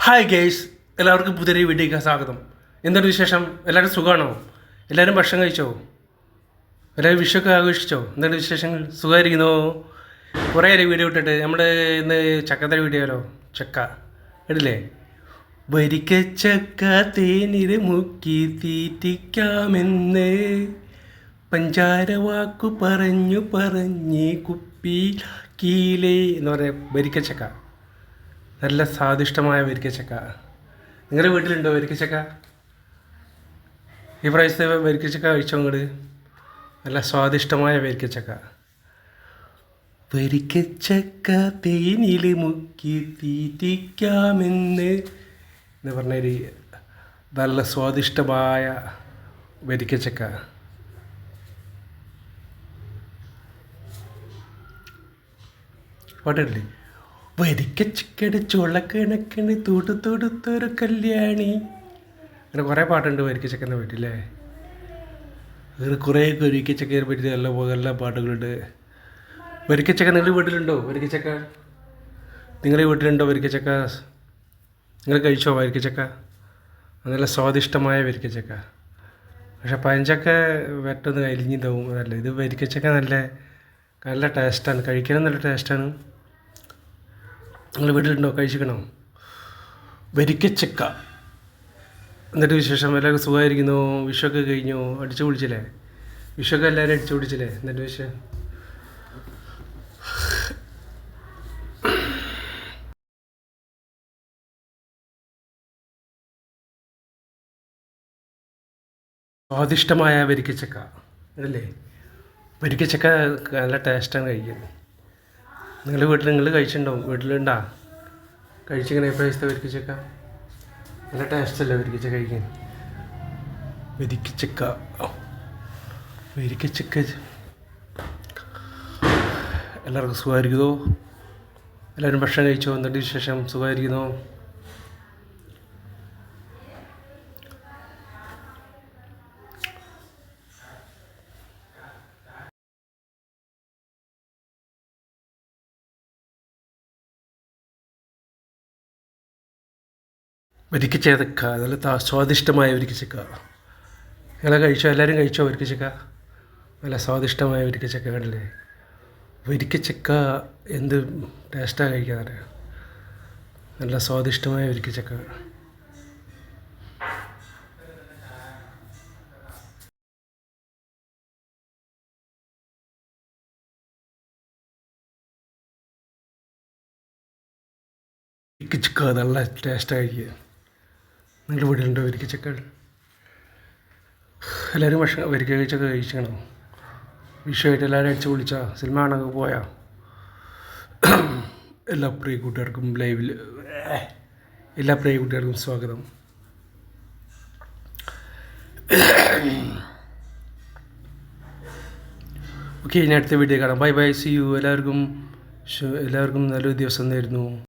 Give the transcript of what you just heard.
Hi guys, എല്ലാവർക്കും പുതിയൊരു വീഡിയോയ്ക്ക് സ്വാഗതം. എന്തൊരു വിശേഷം? എല്ലാവരും സുഖമാണോ? എല്ലാവരും ഭക്ഷണം കഴിച്ചോ? എല്ലാവരും വിഷുവൊക്കെ ആഘോഷിച്ചോ? എന്താണ് വിശേഷങ്ങൾ? സുഖമായിരിക്കുന്നോ? കുറേ ആയി വീഡിയോ ഇട്ടിട്ട്. നമ്മുടെ ഇന്ന് ചക്കത്തെ വീഡിയോയിലോ ചക്ക ഇടില്ലേ? വരിക്കച്ചക്ക തേനിൽ മുക്കി തീറ്റിക്കാമെന്ന് പഞ്ചാര വാക്കു പറഞ്ഞു കുപ്പി കീലേ എന്ന് പറയാം. വരിക്കച്ചക്ക, നല്ല സ്വാദിഷ്ടമായ വരിക്കച്ചക്ക. നിങ്ങളുടെ വീട്ടിലുണ്ടോ വരിക്കച്ചക്ക? ഈ പ്രാവശ്യത്തെ വരിക്കച്ചക്ക കഴിച്ചോ നിങ്ങൾ? നല്ല സ്വാദിഷ്ടമായ വരിക്കച്ചക്ക. വരിക്കച്ചക്ക തേനിൽ മുക്കി തീറ്റിക്കാമെന്ന് എന്ന് പറഞ്ഞൊരു നല്ല സ്വാദിഷ്ടമായ വരിക്കച്ചക്ക. പാട്ടില്ലേ? വരിക്കച്ചക്കയുടെ ചുളക്കണക്കിന് തൊടുത്തൊടുത്തൊരു കല്യാണി. അങ്ങനെ കുറേ പാട്ടുണ്ട് വരിക്കച്ചക്കൻ്റെ പറ്റില്ലേ. അങ്ങനെ കുറേ വരിക്കച്ചക്കയെ പറ്റി നല്ല പാട്ടുകളുണ്ട്. വരിക്കച്ചക്ക നിങ്ങളുടെ വീട്ടിലുണ്ടോ? വരിക്കച്ചക്ക നിങ്ങളുടെ വീട്ടിലുണ്ടോ വരിക്കച്ചക്ക? നിങ്ങൾ കഴിച്ചോ വരിക്കച്ചക്ക? നല്ല സ്വാദിഷ്ടമായ വരിക്കച്ചക്ക. പക്ഷെ പഴഞ്ചക്ക വെട്ടൊന്ന് അലിഞ്ഞിതാവും. നല്ല ഇത് വരിക്കച്ചക്ക നല്ല ടേസ്റ്റാണ്, കഴിക്കാനും നല്ല ടേസ്റ്റാണ്. നിങ്ങൾ വീട്ടിലുണ്ടോ? കഴിച്ചിക്കണോ വരിക്കച്ചക്ക? എന്നിട്ട് വിശേഷം? എല്ലാവർക്കും സുഖമായിരിക്കുന്നു? വിഷുവൊക്കെ കഴിഞ്ഞു, അടിച്ചു പൊളിച്ചില്ലേ? വിഷുവൊക്കെ എല്ലാവരും അടിച്ചു പൊളിച്ചില്ലേ? എന്നിട്ട് വിഷയം സ്വാദിഷ്ടമായ വരിക്കച്ചക്ക അല്ലേ? വരിക്കച്ചക്ക നല്ല ടേസ്റ്റാണ് കഴിക്കാൻ. നിങ്ങളുടെ വീട്ടിൽ നിങ്ങൾ കഴിച്ചിട്ടുണ്ടാവും. വീട്ടിലുണ്ടാ? കഴിച്ചിങ്ങനെ പ്രാവശ്യത്തെ വരിക്കച്ചക്ക? നല്ല ടേസ്റ്റല്ലേ വരിക്കച്ചക്ക കഴിക്കാൻ? വരിക്കച്ചക്ക എല്ലാവർക്കും സുഖമായിരിക്കുന്നോ? എല്ലാവരും ഭക്ഷണം കഴിച്ചോ? എന്നിട്ട് വിശേഷം? സുഖമായിരിക്കുന്നോ? വരിക്കച്ചക്ക നല്ല സ്വാദിഷ്ടമായ വരിക്കച്ചക്ക. നിങ്ങളെ കഴിച്ചോ? എല്ലാവരും കഴിച്ചോ വരിക്കച്ചക്ക? നല്ല സ്വാദിഷ്ടമായ വരിക്കച്ചക്ക കണ്ടില്ലേ? വരിക്കച്ചക്ക എന്ത് ടേസ്റ്റാണ് കഴിക്കാനറിയാം. നല്ല സ്വാദിഷ്ടമായ വരിക്കച്ചക്ക. വരിക്കച്ചക്ക നല്ല ടേസ്റ്റാണ് കഴിക്കുക. നിങ്ങളുടെ വീട്ടിലുണ്ടോ വരിക്കച്ചക്ക? എല്ലാവരും ഭക്ഷണം വരിക്കച്ചക്ക കഴിക്കണം. വിഷയമായിട്ട് എല്ലാവരും അടിച്ചു പൊളിച്ചാ? സിനിമ കാണാനൊക്കെ പോയാ? എല്ലാ പ്രിയ കൂട്ടുകാർക്കും എല്ലാ പ്രിയ കൂട്ടുകാർക്കും സ്വാഗതം. ഓക്കെ, ഇനി അടുത്ത വീഡിയോ കാണാം. Bye bye, see you. എല്ലാവർക്കും നല്ലൊരു ദിവസം നേരുന്നു.